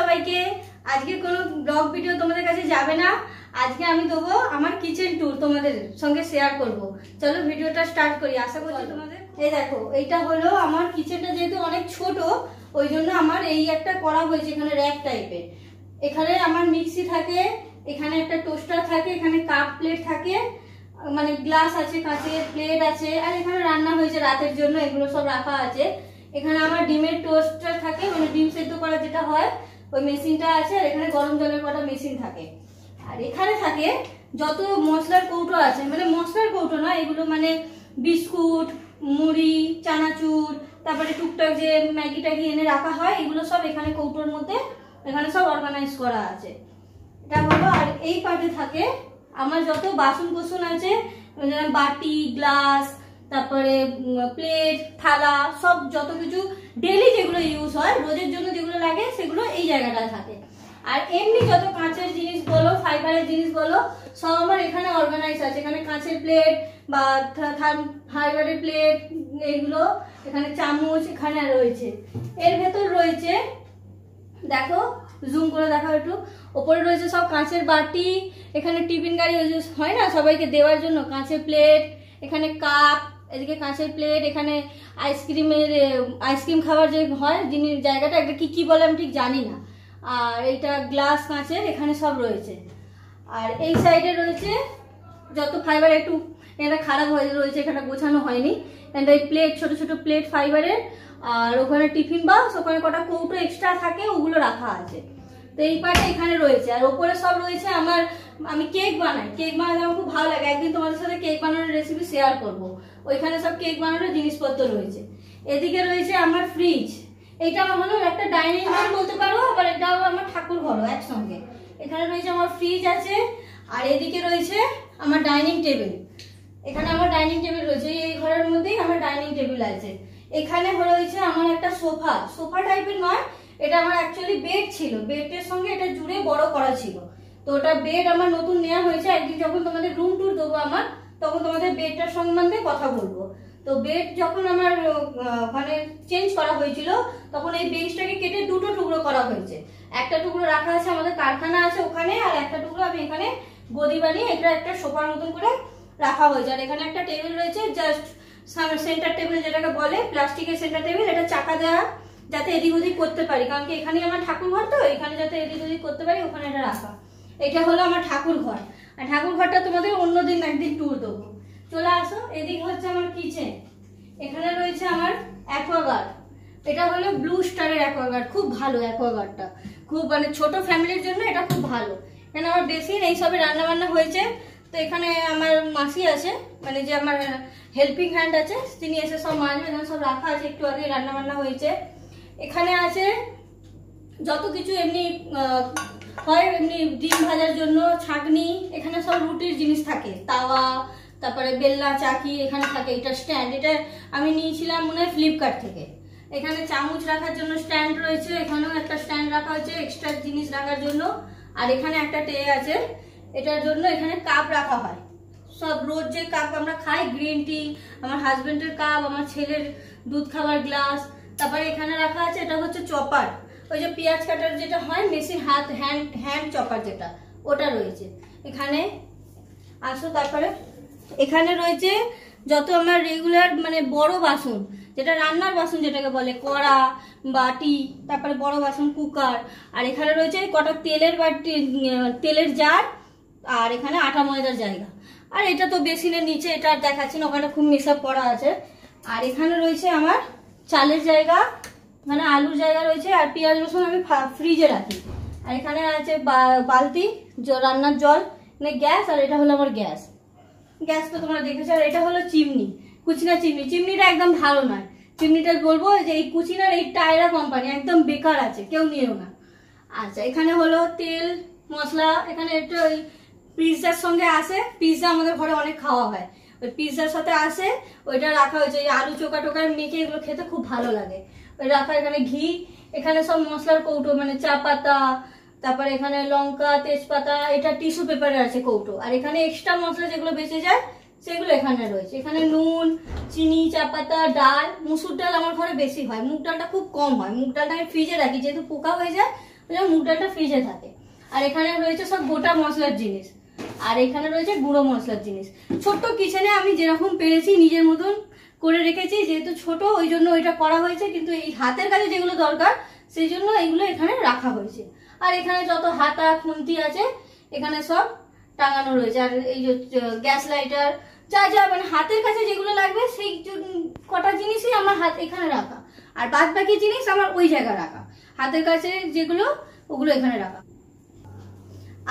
সবাইকে। আজকে কোনো ব্লগ ভিডিও তোমাদের কাছে যাবে না, আজকে আমি দেবো আমার কিচেন ট্যুর তোমাদের সঙ্গে শেয়ার করব। চলো ভিডিওটা স্টার্ট করি, আশা করছি তোমাদের। এই দেখো, এইটা হলো আমার কিচেনটা, যেহেতু অনেক ছোট ওই জন্য আমার এই একটা করা হয়েছে, এখানে র্যাক টাইপের। এখানে আমার মিক্সি থাকে, এখানে একটা টোস্টার থাকে, এখানে কাপ প্লেট থাকে, মানে গ্লাস আছে, কাঁচের প্লেট আছে, আর এখানে রান্না হয়েছে রাতের জন্য, এগুলো সব রাখা আছে। এখানে আমার ডিমের টোস্টার থাকে, মানে ডিম সেদ্ধ করা যেটা হয় ওই মেশিনটা আছে, আর এখানে গরম জলের কটা মেশিন থাকে। আর এখানে থাকে যত মশলার কৌটো আছে, মানে মশলার কৌটো না এগুলো, মানে বিস্কুট, মুড়ি, চানাচুর, তারপরে টুকটাক যে ম্যাগি ট্যাগি এনে রাখা হয়, এগুলো সব এখানে কৌটোর মধ্যে এখানে সব অর্গানাইজ করা আছে। এটা হলো। আর এই পার্টে থাকে আমার যত বাসন কোসন আছে, বাটি, গ্লাস, তারপরে প্লেট, থালা, সব যত কিছু ডেইলি যেগুলো ইউজ হয়, রোজের জন্য যেগুলো লাগে, সেগুলো এই জায়গাটায় থাকে। আর এমনি যত কাঁচের জিনিস বলো, ফাইবারের জিনিস বলো, সব আমার এখানে অর্গানাইজ আছে। এখানে কাঁচের প্লেট বা ফাইবারের প্লেট, এগুলো এখানে চামচ এখানে রয়েছে। এর ভেতর রয়েছে, দেখো জুম করে দেখো একটু, ওপরে রয়েছে সব কাঁচের বাটি, এখানে টিফিন গাড়ি ওই যে হয় না সবাইকে দেওয়ার জন্য, কাঁচের প্লেট, এখানে কাপ, এদিকে কাঁচের প্লেট, এখানে আইসক্রিম খাবার যে হয় জিনিস জায়গাটা, একটা কি বলে আমি ঠিক জানি না। আর এইটা গ্লাস কাঁচের, এখানে সব রয়েছে। আর এই সাইডে রয়েছে যত ফাইবার, একটু এটা খারাপ হয়ে রয়েছে, এখানে গোছানো হয়নি। এটা এই প্লেট, ছোট ছোট প্লেট ফাইবারের। আর ওখানে টিফিন বক্স, ওখানে কটা কৌটো এক্সট্রা থাকে, ওগুলো রাখা আছে। তো এই পার্টটা এখানে রয়েছে। আর ওপরে সব রয়েছে আমার, আমি কেক বানাই, কেক বানাতে আমার খুব ভালো লাগে। একদিন তোমাদের সাথে কেক বানানোর রেসিপি শেয়ার করব। ওইখানে সব কেক বানানোর জিনিসপত্র রয়েছে। এদিকে রয়েছে আমার ফ্রিজ, এইটা আমার হলো একটা ডাইনিং রুম বলতে পারো, আবার এটাও আমার ঠাকুর ঘরও একসঙ্গে। এখানে রয়েছে আমার ফ্রিজ আছে। আর এদিকে রয়েছে আমার ডাইনিং টেবিল, এখানে আমার ডাইনিং টেবিল রয়েছে, এই ঘরের মধ্যেই আমার ডাইনিং টেবিল আছে। এখানে রয়েছে আমার একটা সোফা, সোফা টাইপের নয়, এটা আমার অ্যাকচুয়ালি বেড ছিল, বেডের সঙ্গে এটা জুড়ে বড় করা ছিল। তো ওটা বেড আমার নতুন নেওয়া হয়েছে। একদিন যখন তোমাদের রুম ট্যুর দেবো আমার, তখন তোমাদের বেডটার সম্বন্ধে কথা বলবো। তো বেড যখন আমার ওখানে চেঞ্জ করা হয়েছিল, তখন এই বেঞ্চটাকে কেটে দুটো টুকরো করা হয়েছে। একটা টুকরো রাখা আছে, আমাদের কারখানা আছে ওখানে, আর একটা টুকরো আমি এখানে গদি বানিয়ে এটা একটা সোফার মতন করে রাখা হয়েছে। আর এখানে একটা টেবিল রয়েছে, জাস্ট সেন্টার টেবিল যেটাকে বলে, প্লাস্টিকের সেন্টার টেবিল, এটা চাকা দেওয়া, যাতে এদিক ওদিক করতে পারি, কারণ কি এখানে আমার ঠাকুর ঘর, তো এখানে যাতে এদিক ওদিক করতে পারি, ওখানে এটা রাখা। এটা হলো আমার ঠাকুর ঘর। আর ঠাকুর ঘরটা তোমাদের অন্যদিন একদিন ট্যুর দেবো, চলে আসো। এদিক হচ্ছে আমার কিচেন, এখানে রয়েছে আমার অ্যাকোয়াগার্ড, এটা হলো ব্লু স্টারের অ্যাকোয়াগার্ড, খুব ভালো অ্যাকোয়াগার্ডটা, খুব মানে ছোট ফ্যামিলির জন্য এটা খুব ভালো। এখানে আমার বেসিন, এইসবে রান্না বান্না হয়েছে। তো এখানে আমার মাসি আছে, মানে যে আমার হেল্পিং হ্যান্ড আছে, তিনি এসে সব মাজবে, এখানে সব রাখা আছে, একটু আগে রান্না বান্না হয়েছে। এখানে আছে যত কিছু এমনি হয়, এমনি ডিম ভাজার জন্য ছাঁকনি, এখানে সব রুটির জিনিস থাকে, তাওয়া, তারপরে বেলনা, চাকি এখানে থাকে। এটা স্ট্যান্ড, এটা আমি নিয়েছিলাম মনে হয় ফ্লিপকার্ট থেকে। এখানে চামচ রাখার জন্য স্ট্যান্ড রয়েছে, এখানেও একটা স্ট্যান্ড রাখা হয়েছে এক্সট্রা জিনিস রাখার জন্য। আর এখানে একটা ট্রে আছে, এটার জন্য এখানে কাপ রাখা হয়, সব রোজ যে কাপ আমরা খাই, গ্রিন টি, আমার হাজবেন্ডের কাপ, আমার ছেলের দুধ খাবার গ্লাস। তারপরে এখানে রাখা আছে, এটা হচ্ছে চপার, ওই যে পেঁয়াজ কাটার যেটা হয় মেশিন, হ্যান্ড চপার যেটা, ওটা রয়েছে এখানে। আসো, তারপরে এখানে রয়েছে যত আমার রেগুলার মানে বড় বাসন, যেটা রান্নার বাসন যেটাকে বলে, কড়া, বাটি, তারপরে বড় বাসন, কুকার। আর এখানে রয়েছে কটা তেলের বাটি, তেলের জার, আর এখানে আটা ময়দার জায়গা। আর এটা তো বেসিনের নিচে, এটা আর দেখাচ্ছি না, ওখানে খুব মেশআপ করা আছে। আর এখানে রয়েছে আমার চালের জায়গা, মানে আলুর জায়গা রয়েছে। আর পেঁয়াজ রসুন আমি ফ্রিজে রাখি। আর এখানে আছে বালতি, রান্নার জল, মানে গ্যাস। আর এটা হলো আমার গ্যাস, গ্যাস তো তোমরা দেখেছো। আর এটা হলো চিমনি, কুচিনা চিমনি। চিমনিটা একদম ভালো নয়, চিমনিটা বলবো যে এই কুচিনার এই টায়রা কোম্পানি একদম বেকার আছে, কেউ নিয়েও না। আচ্ছা, এখানে হলো তেল মশলা, এখানে একটু ওই পিৎজার সঙ্গে আসে, পিৎজা আমাদের ঘরে অনেক খাওয়া হয়, ওই পিৎজার সাথে আসে, ওইটা রাখা হয়েছে। এই আলু চোকা টোকা মেখে এগুলো খেতে খুব ভালো লাগে, ওই রাখা। এখানে ঘি, এখানে সব মশলার কৌটো, মানে চা পাতা, তারপরে এখানে লঙ্কা, তেজপাতা, এটা টিস্যু পেপারে আছে কৌটো। আর এখানে এক্সট্রা মশলা যেগুলো বেঁচে যায় সেগুলো এখানে রয়েছে। এখানে নুন, চিনি, চা পাতা, ডাল, মুসুর ডাল আমার ঘরে বেশি হয়, মুগ ডালটা খুব কম হয়। মুগ ডালটা আমি ফ্রিজে রাখি, যেহেতু পোকা হয়ে যায় মুগ ডালটা ফ্রিজে থাকে। আর এখানে রয়েছে সব গোটা মশলার জিনিস, আর এখানে রয়েছে গুঁড়ো মশলার জিনিস। ছোট্ট কিচেনে আমি যেরকম পেরেছি নিজের মতন করে রেখেছি, যেহেতু ছোট ওই জন্য ওইটা করা হয়েছে, কিন্তু এই হাতের কাজে যেগুলো দরকার সেই জন্য এইগুলো এখানে রাখা হয়েছে। আর এখানে যত হাতা খুন্তি আছে এখানে সব টাঙানো রয়েছে। আর এই যে গ্যাস লাইটার যা যা মানে হাতের কাছে যেগুলো লাগবে সেই কটা জিনিসই আমার এখানে রাখা, আর বাদ বাকি জিনিস আমার ওই জায়গায় রাখা। হাতের কাছে যেগুলো ওগুলো এখানে রাখা।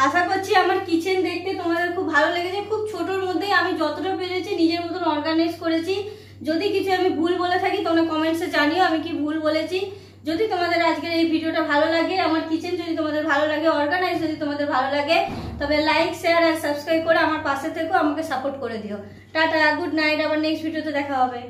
আশা করছি আমার কিচেন দেখতে তোমাদের খুব ভালো লেগেছে। খুব ছোটোর মধ্যেই আমি যতটা পেরেছি নিজের মতন অর্গানাইজ করেছি। যদি কিছু আমি ভুল বলে থাকি তোমরা কমেন্টসে জানিও আমি কি ভুল বলেছি। যদি তোমাদের আজকের এই ভিডিওটা ভালো লাগে, আমার কিচেন যদি তোমাদের ভালো লাগে, অর্গানাইজ যদি তোমাদের ভালো লাগে, তবে লাইক শেয়ার আর সাবস্ক্রাইব করে আমার পাশে থেকো, আমাকে সাপোর্ট করে দিও। টাটা, গুড নাইট, আবার নেক্সট ভিডিওতে দেখা হবে।